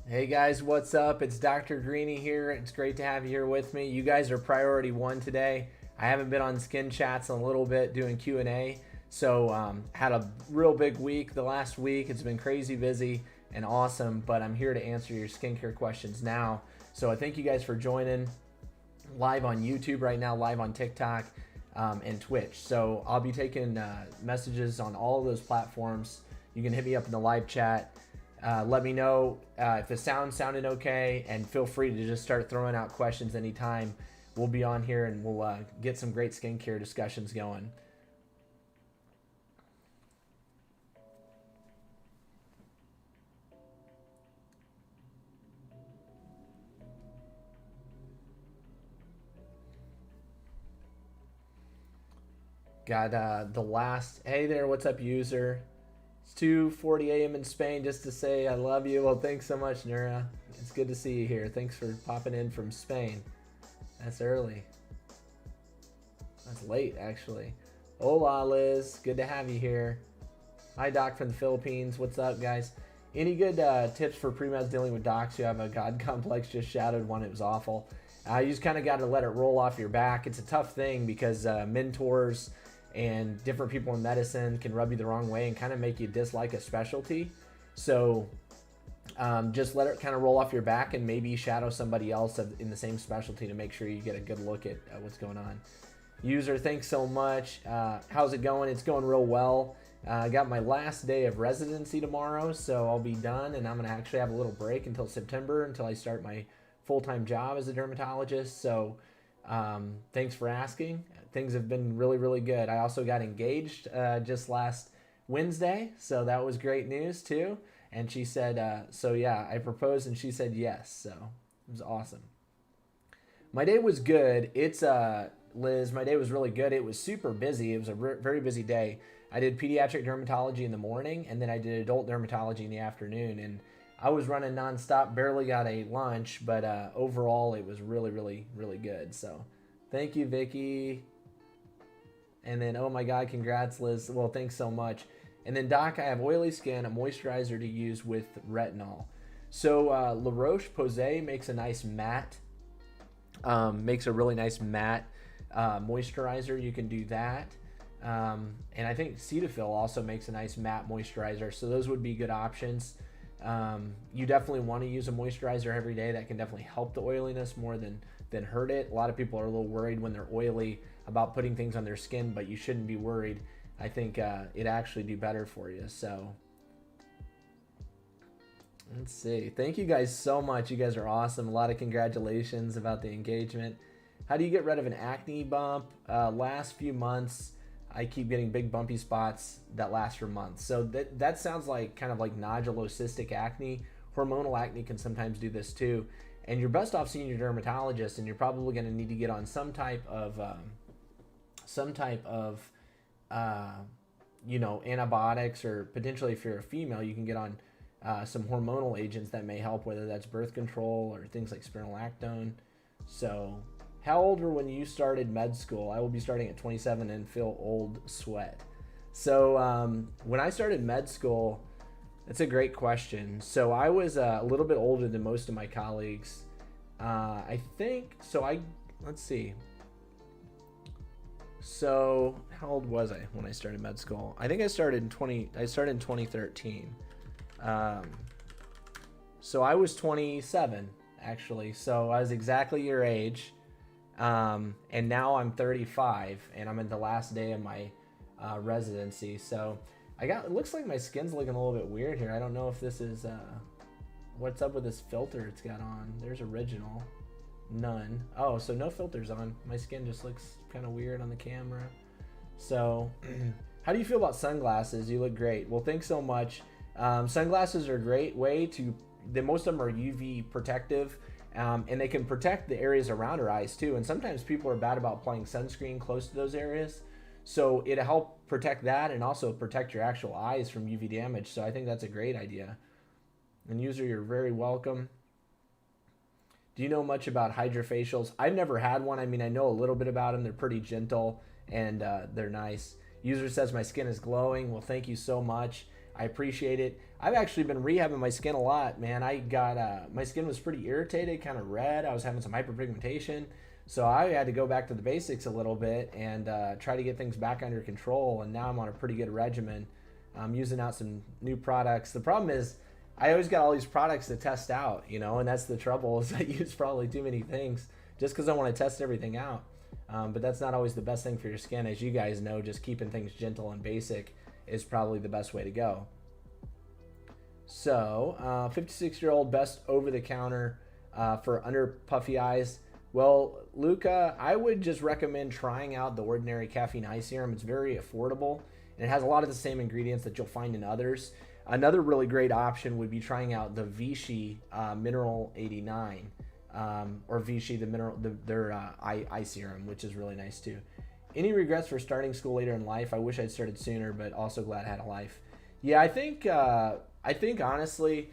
Hey guys, what's up? It's Dr. Greeny here. It's great to have you here with me. You guys are priority one today. I haven't been on Skin Chats in a little bit doing Q&A, so had a real big week the last week. It's been crazy busy and awesome, but I'm here to answer your skincare questions now. So I thank you guys for joining live on YouTube right now, live on TikTok and Twitch. So I'll be taking messages on all of those platforms. You can hit me up in the live chat. Let me know if the sound sounded okay, and feel free to just start throwing out questions anytime. We'll be on here and we'll get some great skincare discussions going. Got the last, hey there, what's up, user? It's 2:40 a.m. in Spain, just to say I love you. Well, thanks so much, Nura. It's good to see you here. Thanks for popping in from Spain. That's early. That's late, actually. Hola, Liz. Good to have you here. Hi, Doc from the Philippines. What's up, guys? Any good tips for pre-meds dealing with docs who have a God complex? Just shadowed one. It was awful. You just kind of got to let it roll off your back. It's a tough thing because mentors and different people in medicine can rub you the wrong way and kind of make you dislike a specialty. So just let it kind of roll off your back and maybe shadow somebody else in the same specialty to make sure you get a good look at what's going on. User, thanks so much. How's it going? It's going real well. I got my last day of residency tomorrow, so I'll be done, and I'm going to actually have a little break until September until I start my full-time job as a dermatologist. So thanks for asking. Things have been really, really good. I also got engaged just last Wednesday, so that was great news too. And she said, so yeah, I proposed and she said yes, so it was awesome. My day was good. It's Liz, my day was really good. It was super busy. It was a very busy day. I did pediatric dermatology in the morning, and then I did adult dermatology in the afternoon, and I was running nonstop, barely got a lunch, but overall it was really, really, really good. So thank you, Vicky. And then, oh my God, congrats, Liz. Well, thanks so much. And then, Doc, I have oily skin, a moisturizer to use with retinol. So La Roche-Posay makes a nice matte, makes a really nice matte moisturizer. You can do that. And I think Cetaphil also makes a nice matte moisturizer. So those would be good options. You definitely want to use a moisturizer every day. That can definitely help the oiliness more than hurt it. A lot of people are a little worried when they're oily about putting things on their skin, but you shouldn't be worried. I think it actually do better for you. So let's see. Thank you guys so much. You guys are awesome. A lot of congratulations about the engagement. How do you get rid of an acne bump? Last few months, I keep getting big bumpy spots that last for months. So that sounds like kind of like nodulocystic acne. Hormonal acne can sometimes do this too. And you're best off seeing your dermatologist, and you're probably going to need to get on some type of antibiotics, or potentially if you're a female, you can get on some hormonal agents that may help, whether that's birth control or things like spironolactone. So how old were when you started med school? I will be starting at 27 and feel old sweat. So when I started med school, that's a great question. So I was a little bit older than most of my colleagues. I think, let's see. So how old was I when I started med school? I think I started in 2013. So I was 27 actually. So I was exactly your age. And now I'm 35 and I'm in the last day of my residency. So it looks like my skin's looking a little bit weird here. I don't know if this is, what's up with this filter it's got on. There's original, none. Oh, so no filters on. My skin just looks kind of weird on the camera. So how do you feel about sunglasses? You look great. Well, thanks so much. Sunglasses are a great way most of them are UV protective, and they can protect the areas around our eyes too. And sometimes people are bad about applying sunscreen close to those areas. So it'll help protect that and also protect your actual eyes from UV damage. So I think that's a great idea. And user, you're very welcome. Do you know much about hydrofacials? I've never had one. I mean, I know a little bit about them. They're pretty gentle and they're nice. User says my skin is glowing. Well, thank you so much. I appreciate it. I've actually been rehabbing my skin a lot, man. I got my skin was pretty irritated, kind of red. I was having some hyperpigmentation, so I had to go back to the basics a little bit and try to get things back under control. And now I'm on a pretty good regimen. I'm using out some new products. The problem is I always got all these products to test out, you know, and that's the trouble is I use probably too many things just because I want to test everything out. But that's not always the best thing for your skin. As you guys know, just keeping things gentle and basic is probably the best way to go. So, 56-year-old best over-the-counter for under puffy eyes. Well, Luca, I would just recommend trying out the Ordinary Caffeine Eye Serum. It's very affordable, and it has a lot of the same ingredients that you'll find in others. Another really great option would be trying out the Vichy Mineral 89, or Vichy their eye serum, which is really nice too. Any regrets for starting school later in life? I wish I'd started sooner, but also glad I had a life. Yeah, I think honestly,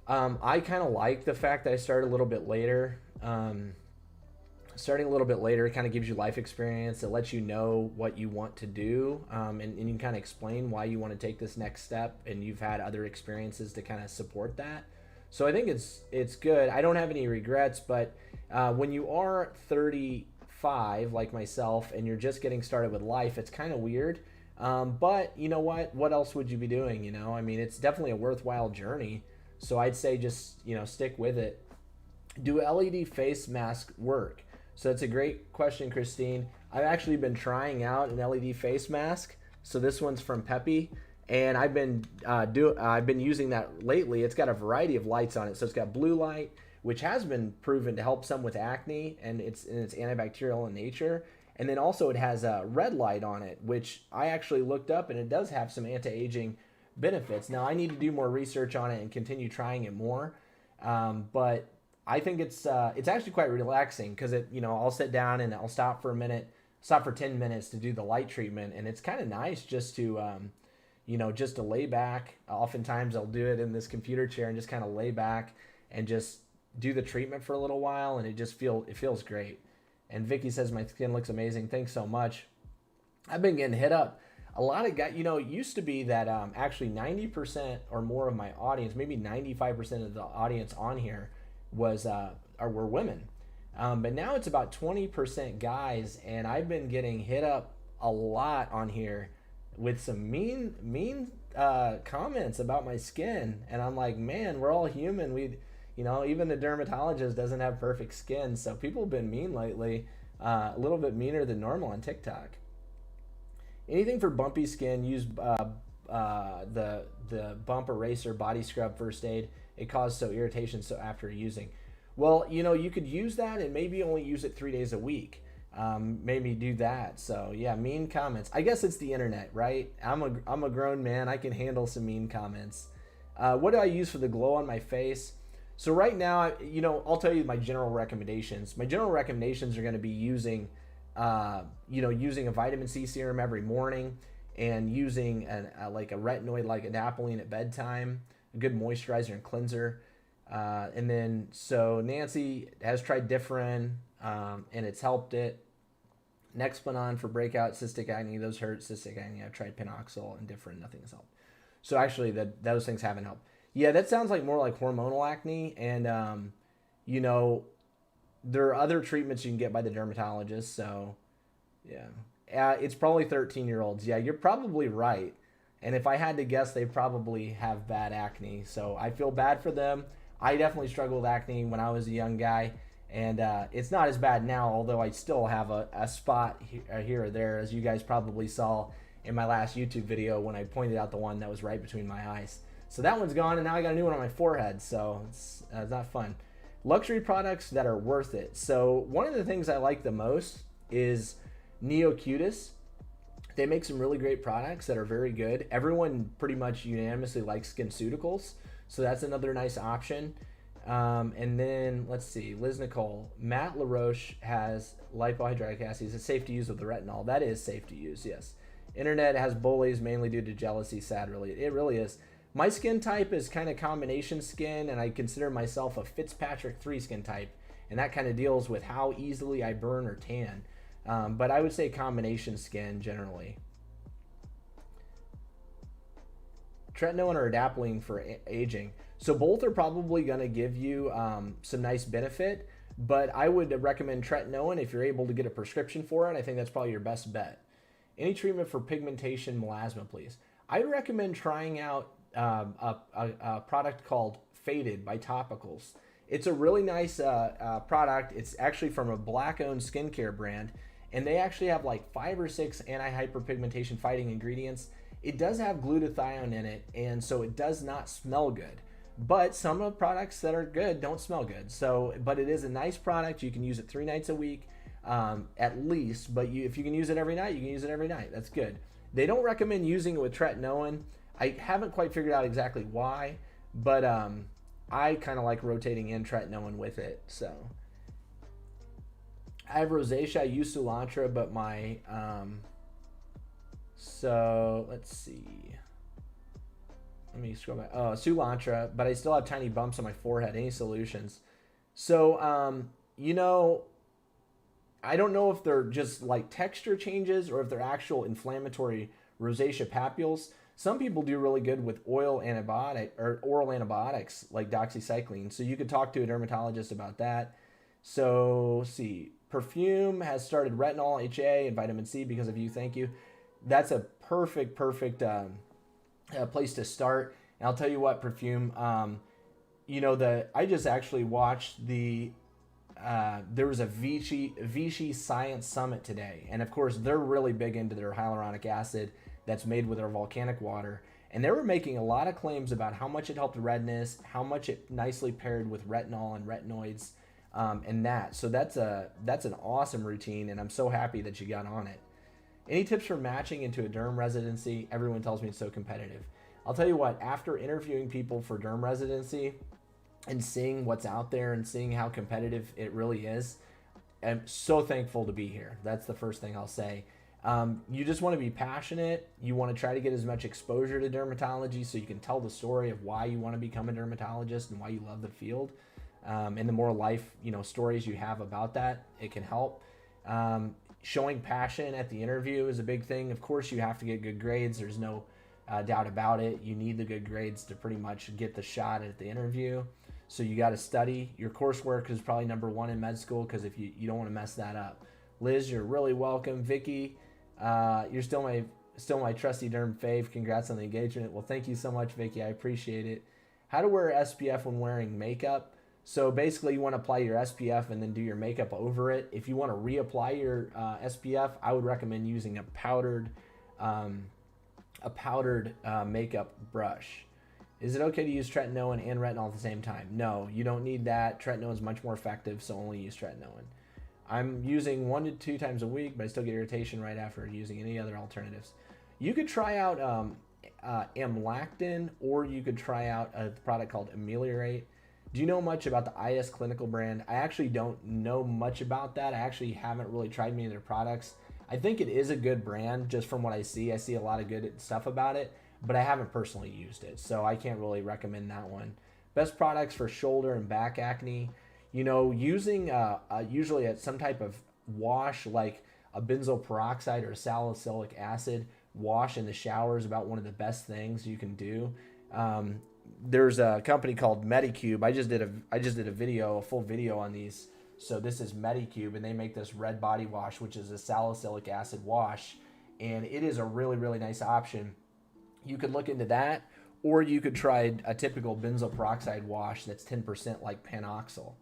I kind of like the fact that I started a little bit later. Starting a little bit later kind of gives you life experience. It lets you know what you want to do, and you can kind of explain why you want to take this next step, and you've had other experiences to kind of support that. So I think it's good. I don't have any regrets, but when you are 35 like myself and you're just getting started with life, it's kind of weird. But you know what? What else would you be doing? You know, I mean, it's definitely a worthwhile journey. So I'd say just, you know, stick with it. Do LED face mask work? So that's a great question, Christine. I've actually been trying out an LED face mask. So this one's from Peppy, and I've been using that lately. It's got a variety of lights on it. So it's got blue light, which has been proven to help some with acne, and it's antibacterial in nature. And then also it has a red light on it, which I actually looked up, and it does have some anti-aging benefits. Now I need to do more research on it and continue trying it more, but I think it's actually quite relaxing because it, you know, I'll sit down and I'll stop for 10 minutes to do the light treatment, and it's kind of nice just to you know, just to lay back. Oftentimes I'll do it in this computer chair and just kind of lay back and just do the treatment for a little while, and it feels great. And Vicky says my skin looks amazing. Thanks so much. I've been getting hit up. A lot of guys, you know, it used to be that actually 90% or more of my audience, maybe 95% of the audience on here were women. But now it's about 20% guys, and I've been getting hit up a lot on here with some mean comments about my skin. And I'm like, man, we're all human. You know, even the dermatologist doesn't have perfect skin. So people have been mean lately, a little bit meaner than normal on TikTok. Anything for bumpy skin, use the Bump Eraser Body Scrub First Aid. It caused irritation after using. Well, you know, you could use that and maybe only use it 3 days a week. Maybe do that. So yeah, mean comments. I guess it's the internet, right? I'm a grown man. I can handle some mean comments. What do I use for the glow on my face? So right now, you know, I'll tell you my general recommendations. My general recommendations are going to be using, using a vitamin C serum every morning, and using like a retinoid, like a Dappling at bedtime, a good moisturizer and cleanser. And then, so Nancy has tried Differin, and it's helped it. Nexplanon for breakout, cystic acne, those hurt. Cystic acne, I've tried Pinoxyl and Differin, nothing has helped. So actually, those things haven't helped. Yeah, that sounds like more like hormonal acne, and you know, there are other treatments you can get by the dermatologist. So, yeah, it's probably 13-year-olds. Yeah, you're probably right. And if I had to guess, they probably have bad acne. So I feel bad for them. I definitely struggled with acne when I was a young guy, and it's not as bad now, although I still have a spot here or there, as you guys probably saw in my last YouTube video when I pointed out the one that was right between my eyes. So that one's gone, and now I got a new one on my forehead, so it's not fun. Luxury products that are worth it. So one of the things I like the most is Neocutis. They make some really great products that are very good. Everyone pretty much unanimously likes SkinCeuticals, so that's another nice option. And then, let's see, Liz Nicole. Matt LaRoche has lipohydric acid. It's safe to use with the retinol. That is safe to use, yes. Internet has bullies mainly due to jealousy, sad, really. It really is. My skin type is kind of combination skin, and I consider myself a Fitzpatrick 3 skin type, and that kind of deals with how easily I burn or tan. But I would say combination skin generally. Tretinoin or Dappling for aging. So both are probably going to give you some nice benefit, but I would recommend Tretinoin if you're able to get a prescription for it. I think that's probably your best bet. Any treatment for pigmentation, melasma, please. I'd recommend trying out a product called Faded by Topicals. It's a really nice product. It's actually from a black-owned skincare brand, and they actually have like 5 or 6 anti-hyperpigmentation fighting ingredients. It does have glutathione in it, and so it does not smell good. But some of the products that are good don't smell good. So, but it is a nice product. You can use it 3 nights a week, at least. But if you can use it every night, you can use it every night. That's good. They don't recommend using it with Tretinoin. I haven't quite figured out exactly why, but I kind of like rotating in Tretinoin with it. So I have rosacea. I use cilantro, but my so let's see. Let me scroll back. Oh, cilantro, but I still have tiny bumps on my forehead. Any solutions? So you know, I don't know if they're just like texture changes or if they're actual inflammatory rosacea papules. Some people do really good with oral antibiotics like doxycycline. So you could talk to a dermatologist about that. So let's see, perfume has started retinol, HA, and vitamin C because of you. Thank you. That's a perfect place to start. And I'll tell you what, perfume. You know, I just actually watched there was a Vichy Science Summit today, and of course they're really big into their hyaluronic acid that's made with their volcanic water, and they were making a lot of claims about how much it helped redness, how much it nicely paired with retinol and retinoids, and that. So that's an awesome routine, and I'm so happy that you got on it. Any tips for matching into a derm residency? Everyone tells me it's so competitive. I'll tell you what, after interviewing people for derm residency and seeing what's out there and seeing how competitive it really is, I'm so thankful to be here. That's the first thing I'll say. You just want to be passionate. You want to try to get as much exposure to dermatology so you can tell the story of why you want to become a dermatologist and why you love the field. And the more life, stories you have about that, it can help. Showing passion at the interview is a big thing. Of course, you have to get good grades. There's no doubt about it. You need the good grades to pretty much get the shot at the interview. So you got to study. Your coursework is probably number 1 in med school because if you don't want to mess that up. Liz, you're really welcome. Vicky, you're still my trusty derm fave. Congrats on the engagement. Well, thank you so much, Vicky. I appreciate it. How to wear SPF when wearing makeup. So basically you want to apply your SPF and then do your makeup over it. If you want to reapply your SPF, I would recommend using a powdered makeup brush. Is it okay to use Tretinoin and Retinol at the same time? No, you don't need that. Tretinoin is much more effective, so only use Tretinoin. I'm using 1 to 2 times a week, but I still get irritation right after using any other alternatives. You could try out Amlactin, or you could try out a product called Ameliorate. Do you know much about the IS Clinical brand? I actually don't know much about that. I actually haven't really tried many of their products. I think it is a good brand just from what I see. I see a lot of good stuff about it, but I haven't personally used it, so I can't really recommend that one. Best products for shoulder and back acne. Using usually some type of wash like a benzoyl peroxide or salicylic acid wash in the shower is about one of the best things you can do. There's a company called Metacube. I just did a full video on these. So this is Metacube, and they make this red body wash, which is a salicylic acid wash, and it is a really, really nice option. You could look into that, or you could try a typical benzoyl peroxide wash that's 10% like Panoxyl.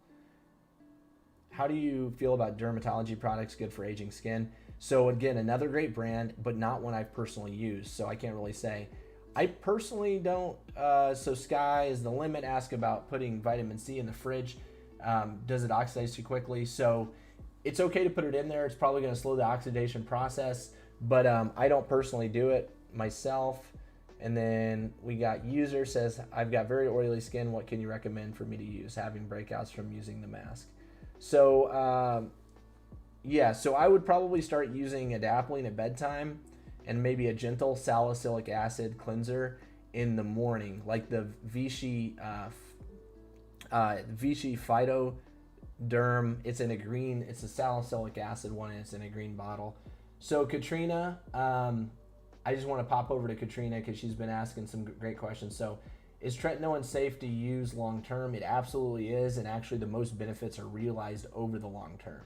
How do you feel about dermatology products good for aging skin? So again, another great brand, but not one I've personally used, so I can't really say. I personally don't. So Sky is the limit. Ask about putting vitamin C in the fridge. Does it oxidize too quickly? So it's okay to put it in there. It's probably going to slow the oxidation process, but I don't personally do it myself. And then we got user says, I've got very oily skin. What can you recommend for me to use? Having breakouts from using the mask. So so I would probably start using a Dappling at bedtime and maybe a gentle salicylic acid cleanser in the morning, like the Vichy Phyto Derm. It's in a green. It's a salicylic acid one, and it's in a green bottle. So Katrina, I just want to pop over to Katrina because she's been asking some great questions. So, is tretinoin safe to use long term? It absolutely is, and actually the most benefits are realized over the long term.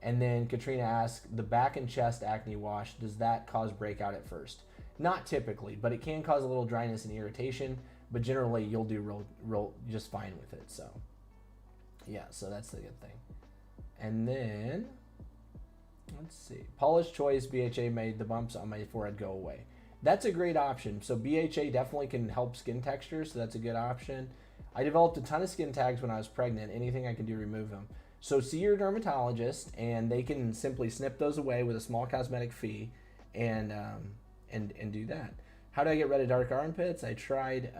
And then Katrina asks, the back and chest acne wash, does that cause breakout at first? Not typically, but it can cause a little dryness and irritation, but generally you'll do real just fine with it. So yeah, so that's the good thing. And then let's see, Paula's Choice BHA made the bumps on my forehead go away. That's a great option. So BHA definitely can help skin texture, so that's a good option. I developed a ton of skin tags when I was pregnant. Anything I can do to remove them. So see your dermatologist, and they can simply snip those away with a small cosmetic fee, and do that. How do I get rid of dark armpits? I tried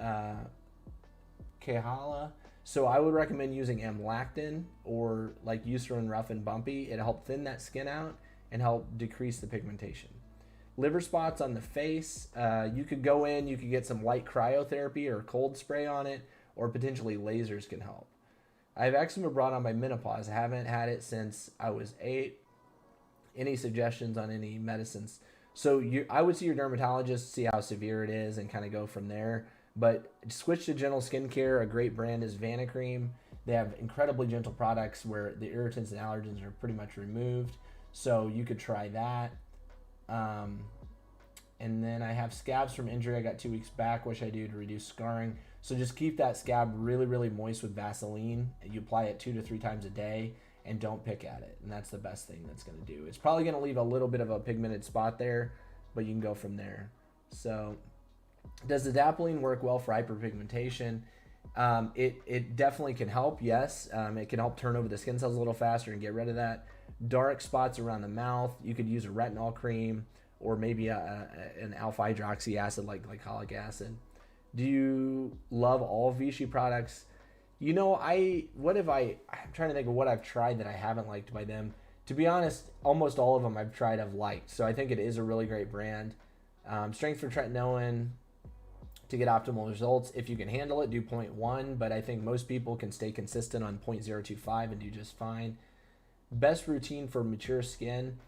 Kehala. So I would recommend using Lighten or like Eucerin Rough and Bumpy. It'll help thin that skin out and help decrease the pigmentation. Liver spots on the face. You could go in, you could get some light cryotherapy or cold spray on it, or potentially lasers can help. I have eczema brought on by menopause. I haven't had it since I was 8. Any suggestions on any medicines? So I would see your dermatologist, see how severe it is, and kind of go from there. But switch to gentle skincare. A great brand is Vanicream. They have incredibly gentle products where the irritants and allergens are pretty much removed. So you could try that. And then I have scabs from injury I got 2 weeks back. What should I do to reduce scarring? So just keep that scab really, really moist with Vaseline. You apply it 2 to 3 times a day, and don't pick at it. And that's the best thing that's going to do. It's probably going to leave a little bit of a pigmented spot there, but you can go from there. So does the Dappling work well for hyperpigmentation? It definitely can help, yes. It can help turn over the skin cells a little faster and get rid of that. Dark spots around the mouth, you could use a retinol cream or maybe an alpha hydroxy acid like glycolic acid. Do you love all Vichy products? You know, I'm trying to think of what I've tried that I haven't liked by them. To be honest, almost all of them I've tried I've liked. So I think it is a really great brand. Strength for tretinoin to get optimal results. If you can handle it, do 0.1, but I think most people can stay consistent on 0.025 and do just fine. Best routine for mature skin.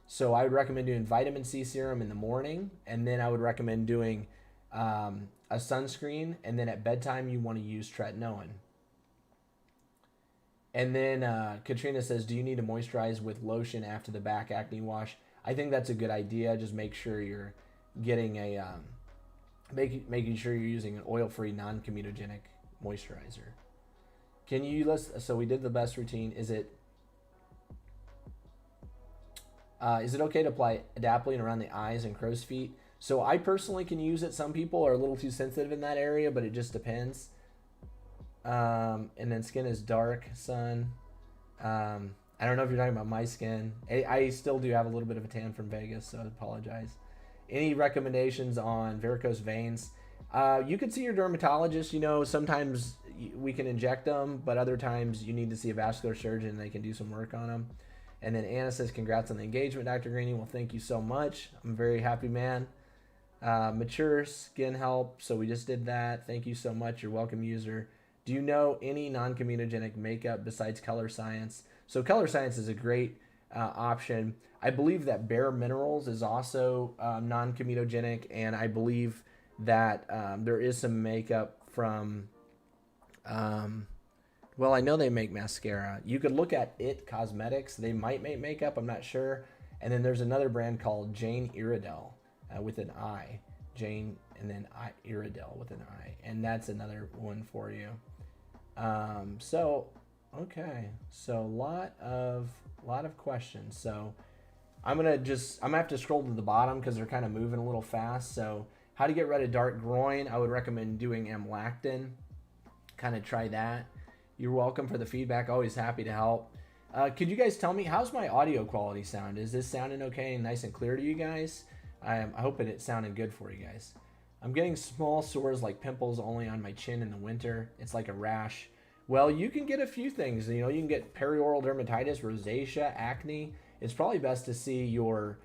So I would recommend doing vitamin C serum in the morning, and then I would recommend doing a sunscreen, and then at bedtime you want to use tretinoin. And then Katrina says, do you need to moisturize with lotion after the back acne wash? I think that's a good idea. Just make sure you're getting a making sure you're using an oil-free non-comedogenic moisturizer. Can you list? So we did the best routine. Is it okay to apply Dappling around the eyes and crow's feet? So I personally can use it. Some people are a little too sensitive in that area, but it just depends. And then skin is dark, sun. I don't know if you're talking about my skin. I still do have a little bit of a tan from Vegas, so I apologize. Any recommendations on varicose veins? You could see your dermatologist. You know, sometimes we can inject them, but other times you need to see a vascular surgeon and they can do some work on them. And then Anna says, congrats on the engagement, Dr. Greeny. Well, thank you so much. I'm a very happy man. Mature skin help. So we just did that. Thank you so much. You're welcome, user. Do you know any non-comedogenic makeup besides Color Science? So Color Science is a great option. I believe that Bare Minerals is also non-comedogenic, and I believe that there is some makeup from, well, I know they make mascara. You could look at It Cosmetics. They might make makeup. I'm not sure. And then there's another brand called Jane Iredale with an I. Jane and then Iredale with an I. And that's another one for you. Okay. So a lot of questions. So I'm gonna have to scroll to the bottom because they're kind of moving a little fast. So how to get rid of dark groin? I would recommend doing Lighten. Kind of try that. You're welcome for the feedback. Always happy to help. Could you guys tell me, how's my audio quality sound? Is this sounding okay and nice and clear to you guys? I'm hoping it's sounding good for you guys. I'm getting small sores like pimples only on my chin in the winter. It's like a rash. Well, you can get a few things. You know, you can get perioral dermatitis, rosacea, acne. It's probably best to see your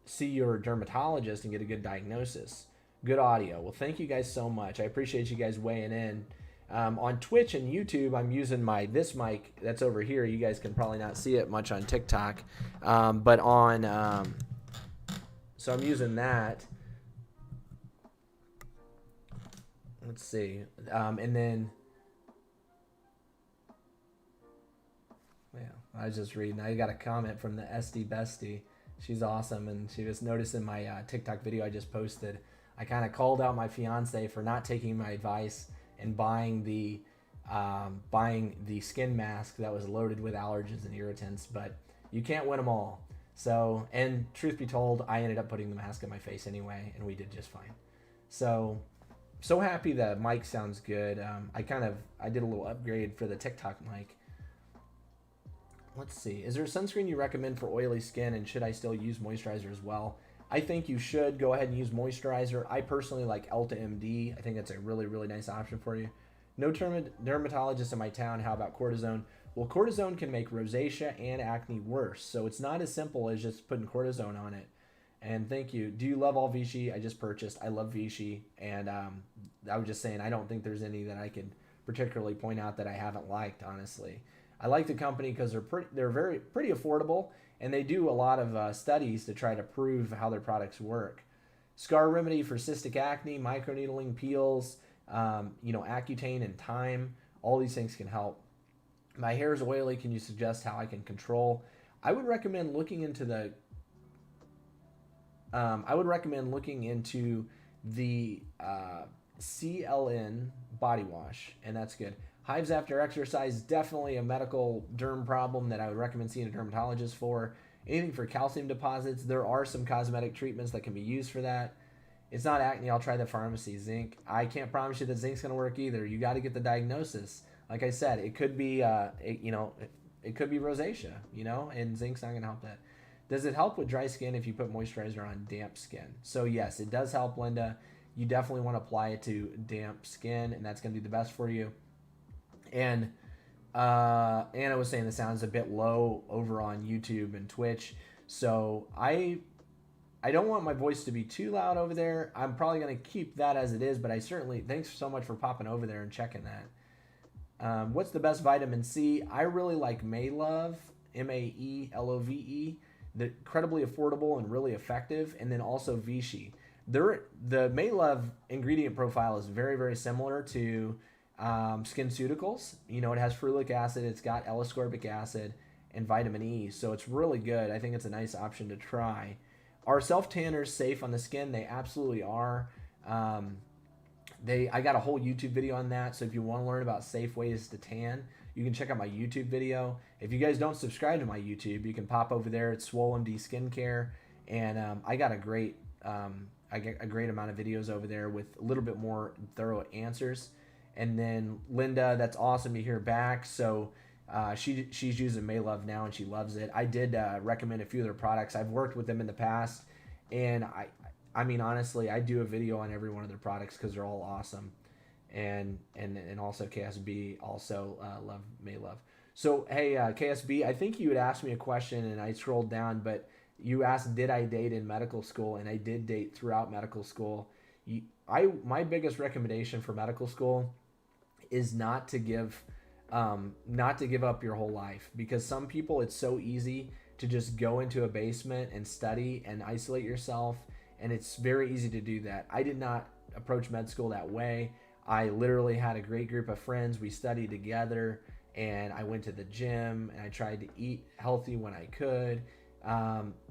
dermatologist and get a good diagnosis. Good audio. Well, thank you guys so much. I appreciate you guys weighing in. On Twitch and YouTube, I'm using this mic that's over here. You guys can probably not see it much on TikTok, but on So I'm using that. Let's see. And then, yeah, I was just reading. I got a comment from the SD Bestie. She's awesome, and she was noticing my TikTok video I just posted. I kind of called out my fiance for not taking my advice and buying the skin mask that was loaded with allergens and irritants, but you can't win them all. So, and truth be told, I ended up putting the mask on my face anyway, and we did just fine. So happy the mic sounds good. I did a little upgrade for the TikTok mic. Let's see. Is there a sunscreen you recommend for oily skin, and should I still use moisturizer as well? I think you should go ahead and use moisturizer. I personally like Elta MD. I think that's a really, really nice option for you. No dermatologist in my town. How about cortisone? Well, cortisone can make rosacea and acne worse, so it's not as simple as just putting cortisone on it. And thank you. Do you love all Vichy? I just purchased. I love Vichy, and I was just saying I don't think there's any that I could particularly point out that I haven't liked, honestly. I like the company because they're pretty affordable, and they do a lot of studies to try to prove how their products work. Scar remedy for cystic acne, microneedling, peels, Accutane and thyme. All these things can help. My hair is oily. Can you suggest how I can control? I would recommend looking into the CLN body wash, and that's good. Hives after exercise, definitely a medical derm problem that I would recommend seeing a dermatologist for. Anything for calcium deposits, there are some cosmetic treatments that can be used for that. It's not acne, I'll try the pharmacy. Zinc, I can't promise you that zinc's going to work either. You got to get the diagnosis. Like I said, it could be, it could be rosacea, and zinc's not going to help that. Does it help with dry skin if you put moisturizer on damp skin? So yes, it does help, Linda. You definitely want to apply it to damp skin, and that's going to be the best for you. And Anna was saying the sound's a bit low over on YouTube and Twitch. So I don't want my voice to be too loud over there. I'm probably going to keep that as it is, but thanks so much for popping over there and checking that. What's the best vitamin C? I really like Maelove, Maelove. They're incredibly affordable and really effective. And then also Vichy. The Maelove ingredient profile is very, very similar to SkinCeuticals. It has ferulic acid, it's got L-ascorbic acid, and vitamin E, so it's really good. I think it's a nice option to try. Are self-tanners safe on the skin? They absolutely are. I got a whole YouTube video on that, so if you want to learn about safe ways to tan, you can check out my YouTube video. If you guys don't subscribe to my YouTube, you can pop over there. It's SwoleMD Skincare, and I got a great amount of videos over there with a little bit more thorough answers. And then Linda, that's awesome to hear back. So she's using Maelove now, and she loves it. I did recommend a few of their products. I've worked with them in the past, and I mean honestly, I do a video on every one of their products because they're all awesome. And also KSB also love Maelove. So hey, KSB, I think you had asked me a question, and I scrolled down, but you asked, did I date in medical school? And I did date throughout medical school. My biggest recommendation for medical school is not to give up your whole life, because some people, it's so easy to just go into a basement and study and isolate yourself, and it's very easy to do that. I did not approach med school that way. I literally had a great group of friends. We studied together, and I went to the gym, and I tried to eat healthy when I could.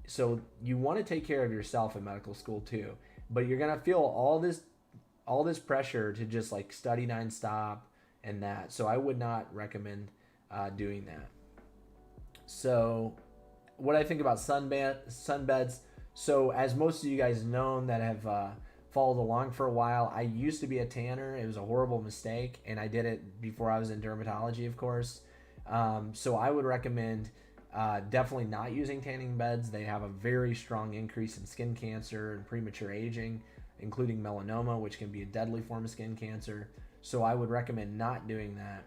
So you want to take care of yourself in medical school too, but you're gonna feel all this pressure to just like study nonstop and that. So I would not recommend doing that. So what I think about sunbeds. So as most of you guys know that have followed along for a while, I used to be a tanner. It was a horrible mistake, and I did it before I was in dermatology, of course. So I would recommend definitely not using tanning beds. They have a very strong increase in skin cancer and premature aging, including melanoma, which can be a deadly form of skin cancer. So I would recommend not doing that.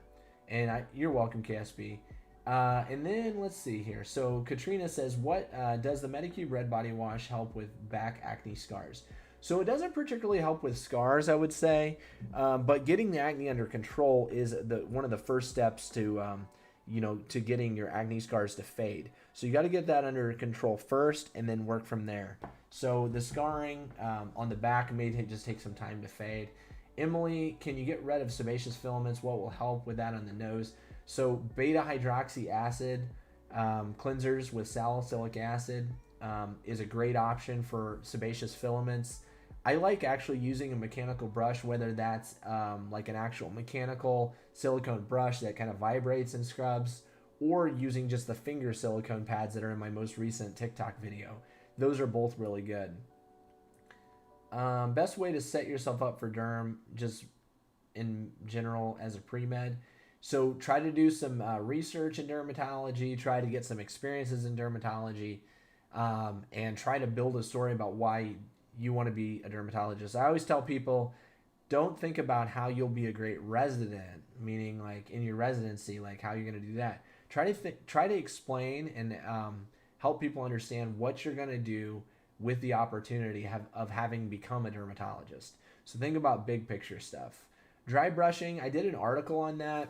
And you're welcome, KSB. And then let's see here. So Katrina says, what does the Metacube Red Body Wash help with back acne scars? So it doesn't particularly help with scars, I would say, but getting the acne under control is one of the first steps to you know, to getting your acne scars to fade. So you got to get that under control first and then work from there. So the scarring on the back may just take some time to fade. Emily, can you get rid of sebaceous filaments? What will help with that on the nose? So beta hydroxy acid cleansers with salicylic acid is a great option for sebaceous filaments. I like actually using a mechanical brush, whether that's like an actual mechanical silicone brush that kind of vibrates and scrubs, or using just the finger silicone pads that are in my most recent TikTok video. Those are both really good. Best way to set yourself up for derm, just in general as a pre-med. So try to do some research in dermatology, try to get some experiences in dermatology, and try to build a story about why you want to be a dermatologist. I always tell people, don't think about how you'll be a great resident, meaning like in your residency, like how you're going to do that. Try to explain and help people understand what you're going to do with the opportunity of having become a dermatologist. So think about big picture stuff. Dry brushing, I did an article on that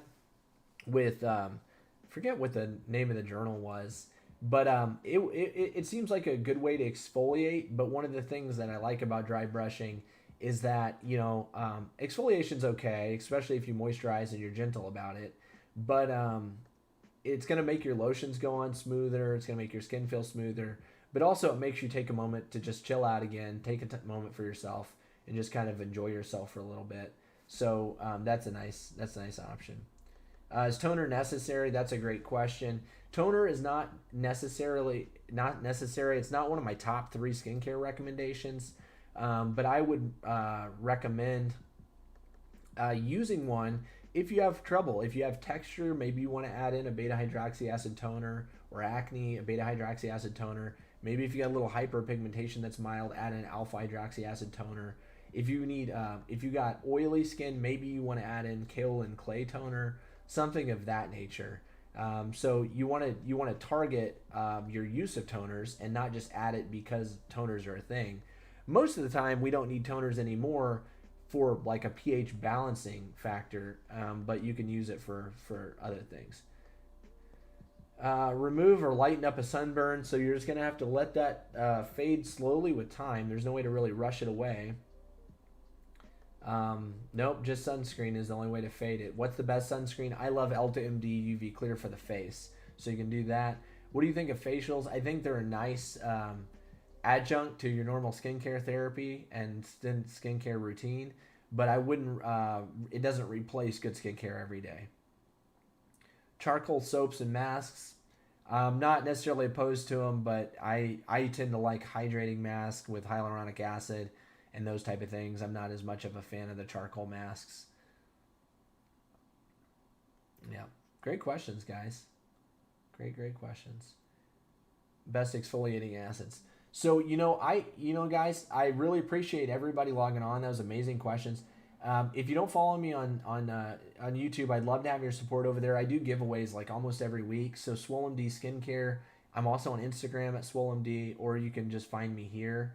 with, forget what the name of the journal was, but it seems like a good way to exfoliate. But one of the things that I like about dry brushing is that, you know, exfoliation's okay, especially if you moisturize and you're gentle about it. But it's going to make your lotions go on smoother. It's going to make your skin feel smoother. But also it makes you take a moment to just chill out again, take a moment for yourself, and just kind of enjoy yourself for a little bit. So that's a nice option. Is toner necessary? That's a great question. Toner is not necessary. It's not one of my top 3 skincare recommendations, but I would recommend using one if you have trouble. If you have texture, maybe you want to add in a beta hydroxy acid toner, or acne, a beta hydroxy acid toner. Maybe if you got a little hyperpigmentation that's mild, add in alpha hydroxy acid toner. If you need, if you got oily skin, maybe you want to add in kaolin clay toner, something of that nature. So you want to target your use of toners and not just add it because toners are a thing. Most of the time, we don't need toners anymore for like a pH balancing factor, but you can use it for other things. Remove or lighten up a sunburn. So you're just going to have to let that fade slowly with time. There's no way to really rush it away. Nope, just sunscreen is the only way to fade it. What's the best sunscreen? I love Elta MD UV Clear for the face. So you can do that. What do you think of facials? I think they're a nice adjunct to your normal skincare therapy and skincare routine, but I wouldn't, it doesn't replace good skincare every day. Charcoal soaps and masks. I'm not necessarily opposed to them, but I tend to like hydrating masks with hyaluronic acid and those type of things. I'm not as much of a fan of the charcoal masks. Yeah, great questions, guys. Great questions. Best exfoliating acids. So, guys, I really appreciate everybody logging on. That was amazing questions. If you don't follow me on YouTube, I'd love to have your support over there. I do giveaways like almost every week. So SwollenD Skincare. I'm also on Instagram at SwollenD, or you can just find me here.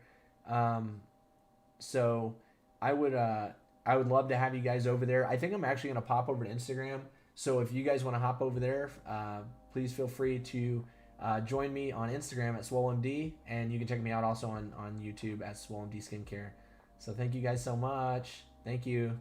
So I would love to have you guys over there. I think I'm actually going to pop over to Instagram. So if you guys want to hop over there, please feel free to join me on Instagram at SwollenD, and you can check me out also on YouTube at SwollenD Skincare. So thank you guys so much. Thank you.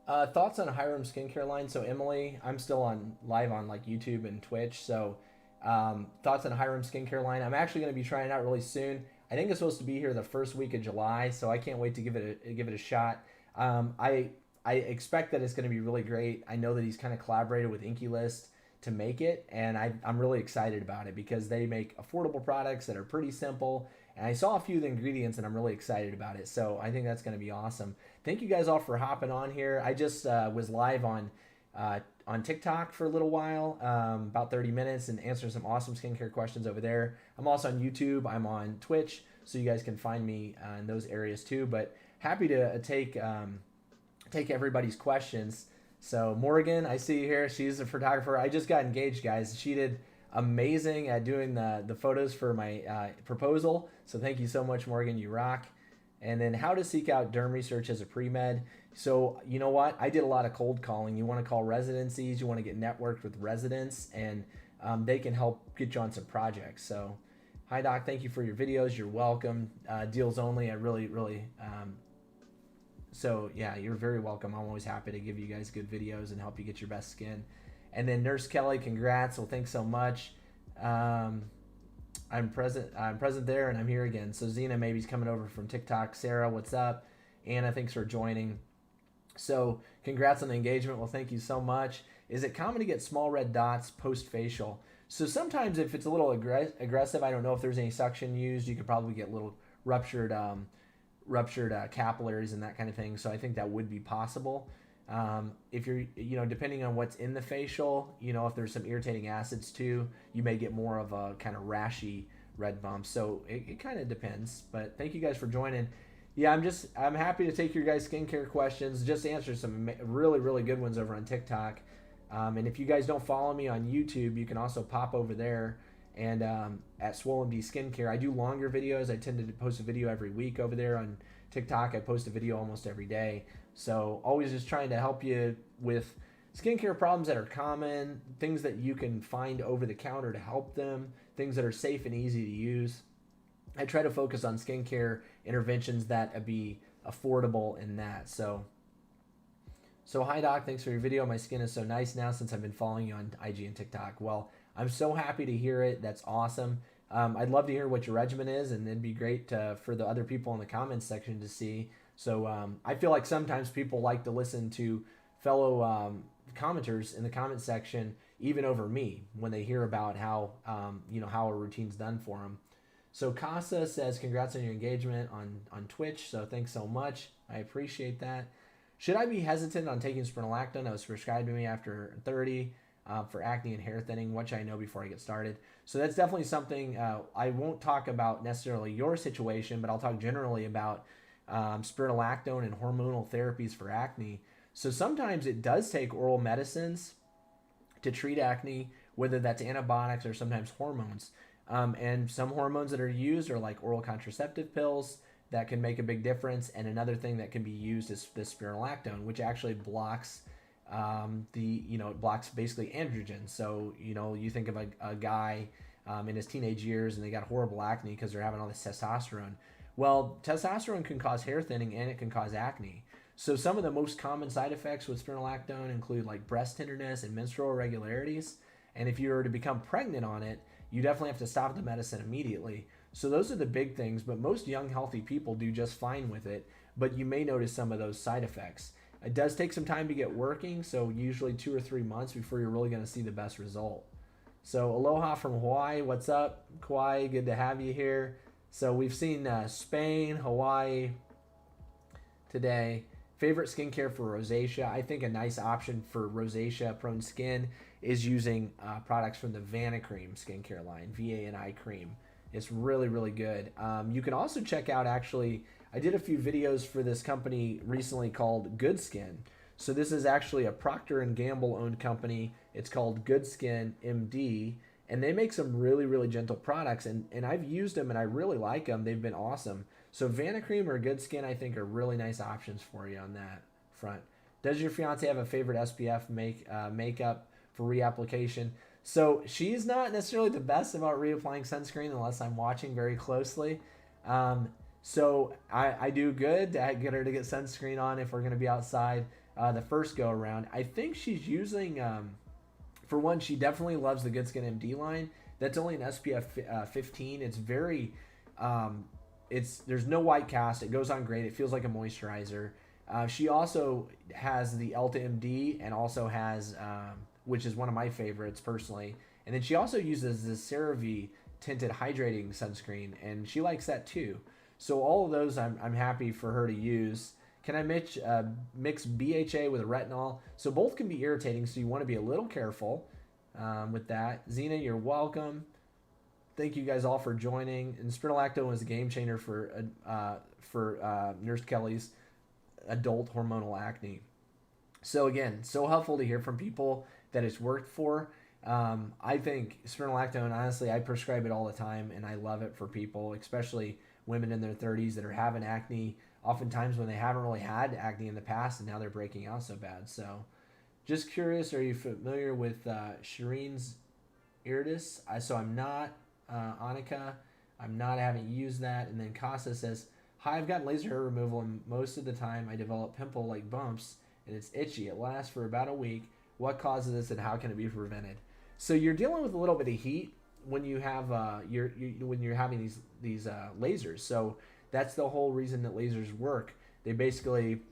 Thoughts on Hiram skincare line? So Emily, I'm still on live on like YouTube and Twitch. So thoughts on Hiram skincare line? I'm actually going to be trying it out really soon. I think it's supposed to be here the first week of July, so I can't wait to give it a shot. I expect that it's going to be really great. I know that he's kind of collaborated with InkyList to make it, and I'm really excited about it because they make affordable products that are pretty simple. And I saw a few of the ingredients, and I'm really excited about it. So I think that's going to be awesome. Thank you guys all for hopping on here. I just was live on TikTok for a little while, about 30 minutes, and answering some awesome skincare questions over there. I'm also on YouTube. I'm on Twitch, so you guys can find me in those areas too. But happy to take everybody's questions. So Morgan, I see you here. She's a photographer. I just got engaged, guys. She did amazing at doing the photos for my proposal. So thank you so much, Morgan. You rock. And then how to seek out derm research as a pre-med. So you know what? I did a lot of cold calling. You want to call residencies. You want to get networked with residents, and they can help get you on some projects. So hi, Doc. Thank you for your videos. You're welcome. Deals only. I really so yeah, you're very welcome. I'm always happy to give you guys good videos and help you get your best skin. And then Nurse Kelly, congrats. Well, thanks so much. I'm present there, and I'm here again. So Zena maybe's coming over from TikTok. Sarah, what's up? Anna, thanks for joining. So congrats on the engagement. Well, thank you so much. Is it common to get small red dots post-facial? So sometimes if it's a little aggressive, I don't know if there's any suction used. You could probably get little ruptured capillaries and that kind of thing. So I think that would be possible. If you're, depending on what's in the facial, if there's some irritating acids too, you may get more of a kind of rashy red bump. So it kind of depends. But thank you guys for joining. Yeah, I'm happy to take your guys' skincare questions. Just answer some really, really good ones over on TikTok. And if you guys don't follow me on YouTube, you can also pop over there and at SwollenD Skincare. I do longer videos. I tend to post a video every week over there on TikTok. I post a video almost every day. So always just trying to help you with skincare problems that are common, things that you can find over the counter to help them, things that are safe and easy to use. I try to focus on skincare interventions that be affordable in that. So hi, Doc. Thanks for your video. My skin is so nice now since I've been following you on IG and TikTok. Well, I'm so happy to hear it. That's awesome. I'd love to hear what your regimen is, and it'd be great for the other people in the comments section to see. So I feel like sometimes people like to listen to fellow commenters in the comment section, even over me, when they hear about how how a routine's done for them. So Casa says, congrats on your engagement on Twitch. So thanks so much. I appreciate that. Should I be hesitant on taking spironolactone that was prescribed to me after 30 for acne and hair thinning? What should I know before I get started? So that's definitely something I won't talk about necessarily your situation, but I'll talk generally about spironolactone and hormonal therapies for acne. So sometimes it does take oral medicines to treat acne, whether that's antibiotics or sometimes hormones. And some hormones that are used are like oral contraceptive pills that can make a big difference. And another thing that can be used is this spironolactone, which actually blocks it blocks basically androgen. So, you think of a guy in his teenage years and they got horrible acne because they're having all this testosterone. Well, testosterone can cause hair thinning and it can cause acne. So some of the most common side effects with spironolactone include like breast tenderness and menstrual irregularities. And if you were to become pregnant on it, you definitely have to stop the medicine immediately. So those are the big things, but most young, healthy people do just fine with it, but you may notice some of those side effects. It does take some time to get working, so usually 2 or 3 months before you're really going to see the best result. So aloha from Hawaii. What's up, Kauai? Good to have you here. So we've seen Spain, Hawaii today. Favorite skincare for rosacea. I think a nice option for rosacea-prone skin is using products from the Vanicream skincare line, VANI cream. It's really, really good. You can also check out, actually, I did a few videos for this company recently called Good Skin. So this is actually a Procter & Gamble owned company. It's called Good Skin MD, and they make some really, really gentle products, and I've used them and I really like them. They've been awesome. So Vanicream or Good Skin, I think, are really nice options for you on that front. Does your fiance have a favorite SPF makeup for reapplication? So she's not necessarily the best about reapplying sunscreen unless I'm watching very closely. So I do good to get her to get sunscreen on if we're going to be outside the first go around. I think she's using, for one, she definitely loves the Good Skin MD line. That's only an SPF 15. It's very, there's no white cast. It goes on great. It feels like a moisturizer. She also has the Elta MD and also has, which is one of my favorites personally. And then she also uses the CeraVe tinted hydrating sunscreen, and she likes that too. So all of those I'm happy for her to use. Can I mix BHA with retinol? So both can be irritating, so you want to be a little careful with that. Zena, you're welcome. Thank you guys all for joining. And spironolactone was a game changer for Nurse Kelly's adult hormonal acne. So again, so helpful to hear from people that it's worked for. I think spironolactone, honestly, I prescribe it all the time, and I love it for people, especially women in their 30s that are having acne, oftentimes when they haven't really had acne in the past, and now they're breaking out so bad. So just curious, are you familiar with Shireen's Iridis? So I'm not. Annika, I haven't used that. And then Casa says, hi, I've gotten laser hair removal, and most of the time I develop pimple-like bumps, and it's itchy. It lasts for about a week. What causes this, and how can it be prevented? So you're dealing with a little bit of heat when you have when you're having these lasers. So that's the whole reason that lasers work. They basically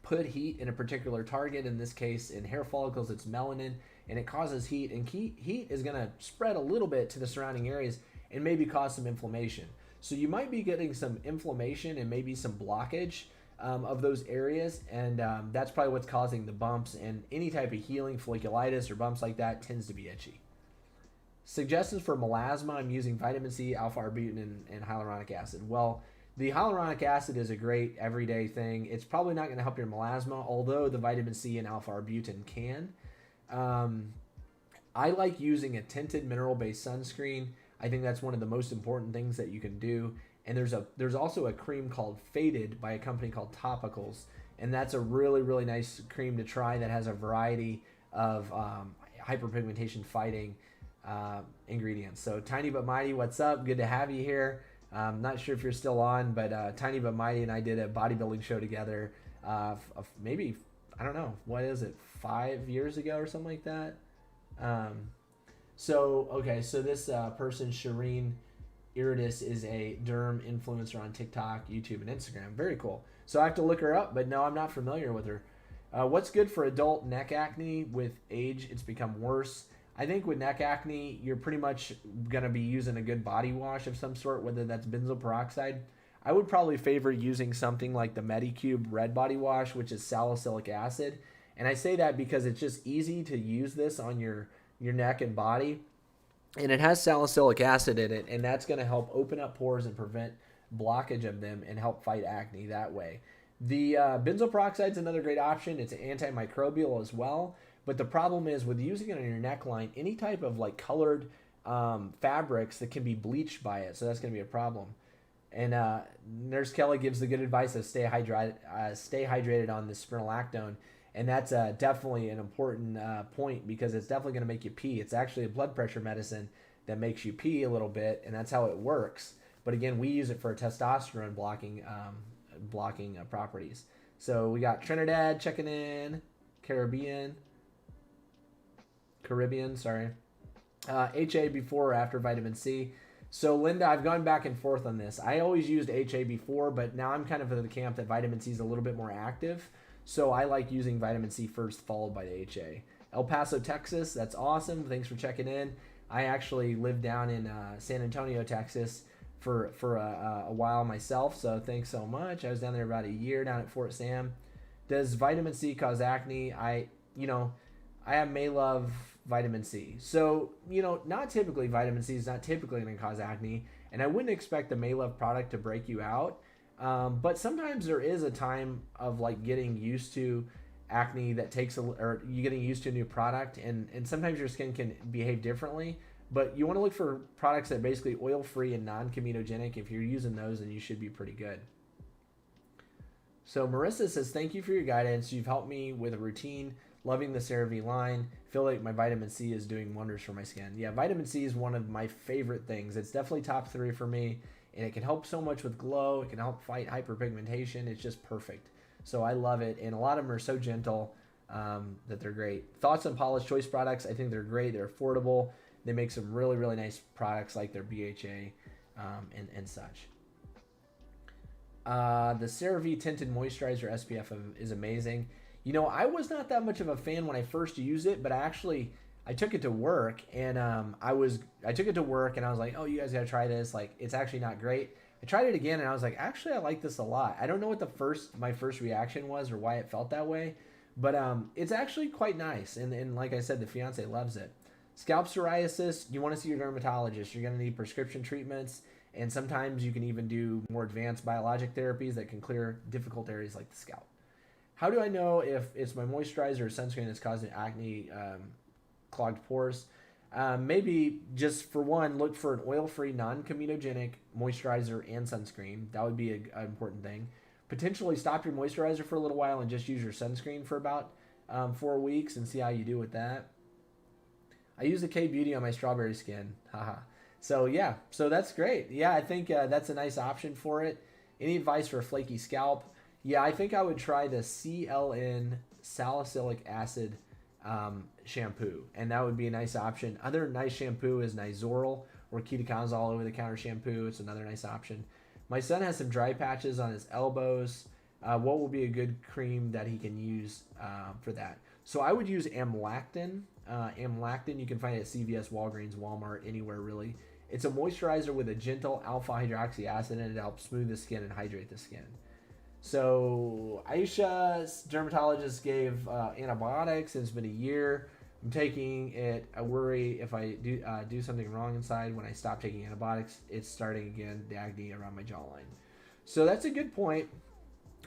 put heat in a particular target. In this case, in hair follicles, it's melanin, and it causes heat. And heat is going to spread a little bit to the surrounding areas and maybe cause some inflammation. So you might be getting some inflammation and maybe some blockage of those areas, and that's probably what's causing the bumps. And any type of healing folliculitis or bumps like that tends to be itchy. Suggestions for melasma: I'm using vitamin C, alpha-arbutin, and hyaluronic acid. Well, the hyaluronic acid is a great everyday thing. It's probably not going to help your melasma, although the vitamin C and alpha-arbutin can. I like using a tinted mineral-based sunscreen. I think that's one of the most important things that you can do. And there's also a cream called Faded by a company called Topicals, and that's a really, really nice cream to try that has a variety of hyperpigmentation fighting ingredients. So Tiny But Mighty, what's up? Good to have you here. I'm not sure if you're still on, but Tiny But Mighty and I did a bodybuilding show together maybe, I don't know, what is it, 5 years ago or something like that? So this person, Shireen Iridis, is a derm influencer on TikTok, YouTube, and Instagram. Very cool. So I have to look her up, but no, I'm not familiar with her. What's good for adult neck acne? With age, it's become worse. I think with neck acne, you're pretty much going to be using a good body wash of some sort, whether that's benzoyl peroxide. I would probably favor using something like the Metacube red body wash, which is salicylic acid. And I say that because it's just easy to use this on your neck and body. And it has salicylic acid in it, and that's going to help open up pores and prevent blockage of them and help fight acne that way. The benzoyl peroxide is another great option. It's antimicrobial as well. But the problem is with using it on your neckline, any type of like colored fabrics that can be bleached by it. So that's going to be a problem. And Nurse Kelly gives the good advice of stay hydrated on this spironolactone. And that's definitely an important point, because it's definitely going to make you pee. It's actually a blood pressure medicine that makes you pee a little bit, and that's how it works. But again, we use it for testosterone blocking properties. So we got Trinidad checking in, Caribbean, sorry. HA before or after vitamin C. So Linda, I've gone back and forth on this. I always used HA before, but now I'm kind of in the camp that vitamin C is a little bit more active. So I like using vitamin C first, followed by the HA. El Paso, Texas, that's awesome. Thanks for checking in. I actually lived down in San Antonio, Texas for a while myself, so thanks so much. I was down there about a year down at Fort Sam. Does vitamin C cause acne? I have Maylove vitamin C. So, not typically, vitamin C is not typically going to cause acne, and I wouldn't expect the Maylove product to break you out. But sometimes there is a time of like getting used to acne that takes or you getting used to a new product, and sometimes your skin can behave differently, but you want to look for products that are basically oil-free and non-comedogenic. If you're using those, then you should be pretty good. So Marissa says, thank you for your guidance. You've helped me with a routine. Loving the CeraVe line. Feel like my vitamin C is doing wonders for my skin. Yeah, vitamin C is one of my favorite things. It's definitely top 3 for me. and it can help so much with glow. It can help fight hyperpigmentation. It's just perfect. So I love it, and a lot of them are so gentle that they're great. Thoughts on Paula's Choice products? I think they're great. They're affordable. They make some really, really nice products like their BHA and such. The CeraVe Tinted Moisturizer SPF is amazing. You know, I was not that much of a fan when I first used it, but I took it to work, and I took it to work, and I was like, oh, you guys gotta try this. Like, it's actually not great. I tried it again, and I was like, actually, I like this a lot. I don't know what my first reaction was or why it felt that way, but it's actually quite nice, and like I said, the fiance loves it. Scalp psoriasis, you want to see your dermatologist. You're going to need prescription treatments, and sometimes you can even do more advanced biologic therapies that can clear difficult areas like the scalp. How do I know if it's my moisturizer or sunscreen that's causing acne, clogged pores? Maybe just for one, look for an oil-free, non-comedogenic moisturizer and sunscreen. That would be an important thing. Potentially stop your moisturizer for a little while and just use your sunscreen for about 4 weeks and see how you do with that. I use the K-Beauty on my strawberry skin. Haha. So yeah, so that's great. Yeah, I think that's a nice option for it. Any advice for a flaky scalp? Yeah, I think I would try the CLN salicylic acid shampoo, and that would be a nice option. Other nice shampoo is Nizoral or ketoconazole over-the-counter shampoo. It's another nice option. My son has some dry patches on his elbows. What will be a good cream that he can use for that? So I would use Amlactin. Amlactin, you can find it at CVS, Walgreens, Walmart, anywhere really. It's a moisturizer with a gentle alpha hydroxy acid, and it helps smooth the skin and hydrate the skin. So Aisha's dermatologist gave antibiotics, and it's been a year. I'm taking it. I worry if I do something wrong inside. When I stop taking antibiotics, it's starting again, the acne around my jawline. So that's a good point,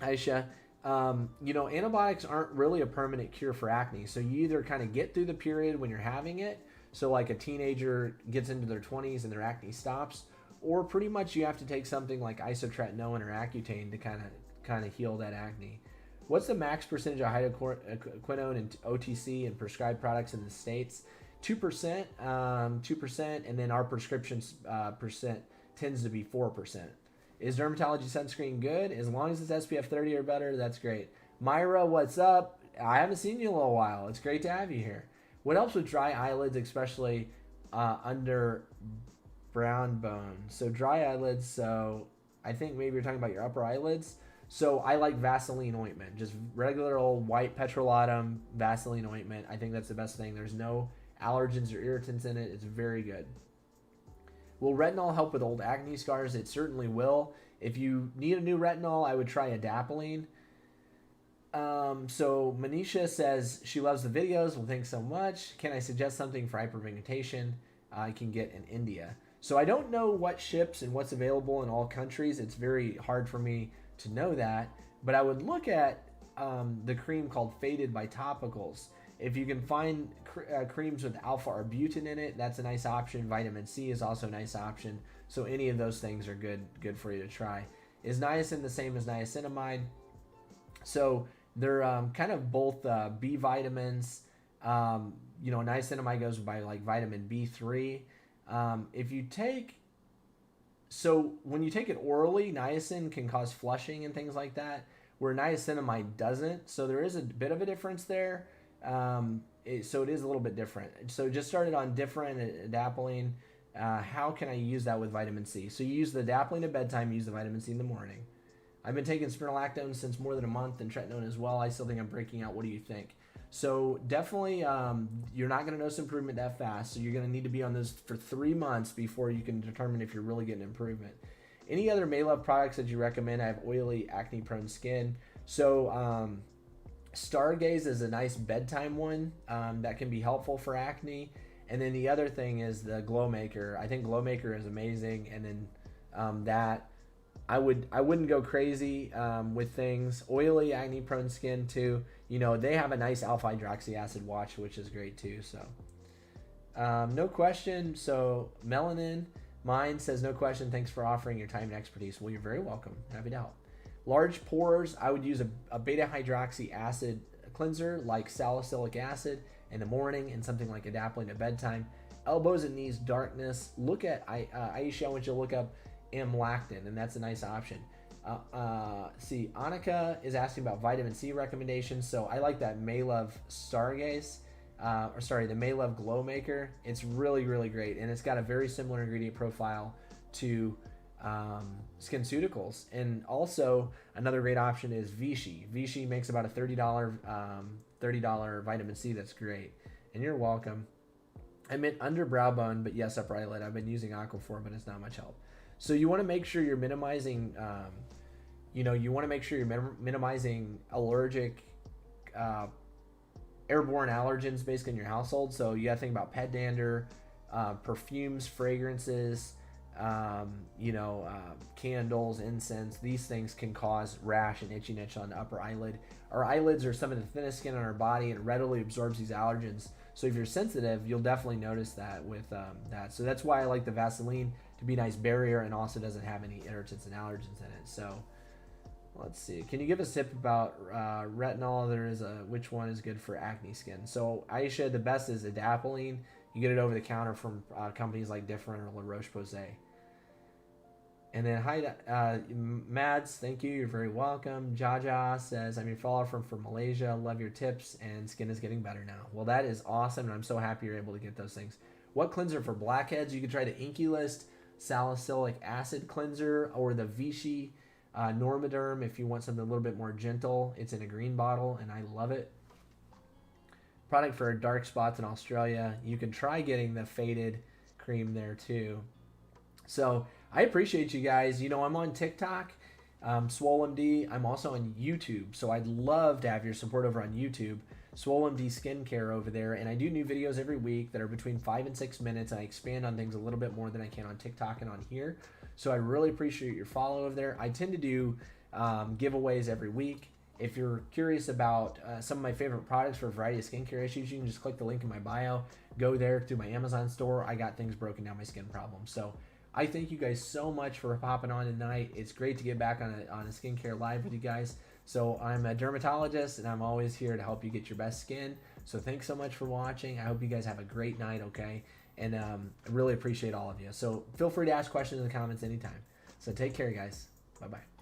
Aisha. You know, antibiotics aren't really a permanent cure for acne. So you either kind of get through the period when you're having it, so like a teenager gets into their 20s and their acne stops, or pretty much you have to take something like isotretinoin or Accutane to kind of heal that acne. What's the max percentage of hydroquinone and OTC and prescribed products in the States? 2%, 2%, and then our prescription percent tends to be 4%. Is Dermatology sunscreen good? As long as it's SPF 30 or better, that's great. Myra, what's up? I haven't seen you in a little while. It's great to have you here. What helps with dry eyelids, especially under brown bone? So dry eyelids, so I think maybe you're talking about your upper eyelids. So I like Vaseline ointment, just regular old white petrolatum Vaseline ointment. I think that's the best thing. There's no allergens or irritants in it. It's very good. Will retinol help with old acne scars? It certainly will. If you need a new retinol, I would try a Dappling. So Manisha says she loves the videos. Well, thanks so much. Can I suggest something for hyperpigmentation I can get in India? So I don't know what ships and what's available in all countries. It's very hard for me to know that. But I would look at the cream called Faded by Topicals. If you can find creams with alpha arbutin in it, that's a nice option. Vitamin C is also a nice option. So any of those things are good for you to try. Is niacin the same as niacinamide? So they're kind of both B vitamins. You know, niacinamide goes by like vitamin B3. If you take, so when you take it orally, niacin can cause flushing and things like that, where niacinamide doesn't. So there is a bit of a difference there. So it is a little bit different. So just started on different Dappling. How can I use that with vitamin C? So you use the Dappling at bedtime, use the vitamin C in the morning. I've been taking spironolactone since more than a month, and tretinoin as well. I still think I'm breaking out. What do you think? So definitely, you're not going to notice improvement that fast. So you're going to need to be on those for 3 months before you can determine if you're really getting improvement. Any other Maylove products that you recommend? I have oily, acne-prone skin. So Stargaze is a nice bedtime one that can be helpful for acne. And then the other thing is the Glow Maker. I think Glow Maker is amazing. And then that I wouldn't go crazy with things. Oily, acne-prone skin too. You know, they have a nice alpha hydroxy acid wash, which is great too. So no question. So Melanin Mine says, no question. Thanks for offering your time and expertise. Well, you're very welcome. Happy to help. Large pores, I would use a beta hydroxy acid cleanser like salicylic acid in the morning and something like a Dappling at bedtime. Elbows and knees, darkness. Look at Aisha. I want you to look up Lactin, and that's a nice option. See, Annika is asking about vitamin C recommendations. So I like that Maylove Stargaze, the Maylove Glow Maker. It's really, really great, and it's got a very similar ingredient profile to SkinCeuticals. And also another great option is Vichy. Vichy makes about a $30 vitamin C. That's great, and you're welcome. I meant under brow bone, but yes, upper eyelid. I've been using Aquaphor, but it's not much help. So you want to make sure you're minimizing, minimizing allergic, airborne allergens basically in your household. So you got to think about pet dander, perfumes, fragrances, candles, incense. These things can cause rash and itchiness on the upper eyelid. Our eyelids are some of the thinnest skin on our body and readily absorbs these allergens. So if you're sensitive, you'll definitely notice that with that. So that's why I like the Vaseline to be a nice barrier and also doesn't have any irritants and allergens in it. So let's see. Can you give us a tip about retinol? Which one is good for acne skin? So Aisha, the best is a Dappling. You get it over the counter from companies like Different or La Roche-Posay. And then hi, Mads, thank you. You're very welcome. Jaja says, I'm your follower from Malaysia. Love your tips and skin is getting better now. Well, that is awesome, and I'm so happy you're able to get those things. What cleanser for blackheads? You can try the Inky List Salicylic Acid Cleanser or the Vichy Normaderm if you want something a little bit more gentle. It's in a green bottle, and I love it. Product for dark spots in Australia. You can try getting the Faded cream there too. So I appreciate you guys. I'm on TikTok, SwoleMD. I'm also on YouTube, so I'd love to have your support over on YouTube. SwoleMD Skincare over there, and I do new videos every week that are between 5 and 6 minutes. I expand on things a little bit more than I can on TikTok and on here. So I really appreciate your follow over there. I tend to do giveaways every week. If you're curious about some of my favorite products for a variety of skincare issues, you can just click the link in my bio. Go there to my Amazon store. I got things broken down my skin problems. So I thank you guys so much for popping on tonight. It's great to get back on a skincare live with you guys. So I'm a dermatologist, and I'm always here to help you get your best skin. So thanks so much for watching. I hope you guys have a great night, okay? And I really appreciate all of you. So feel free to ask questions in the comments anytime. So take care, guys. Bye-bye.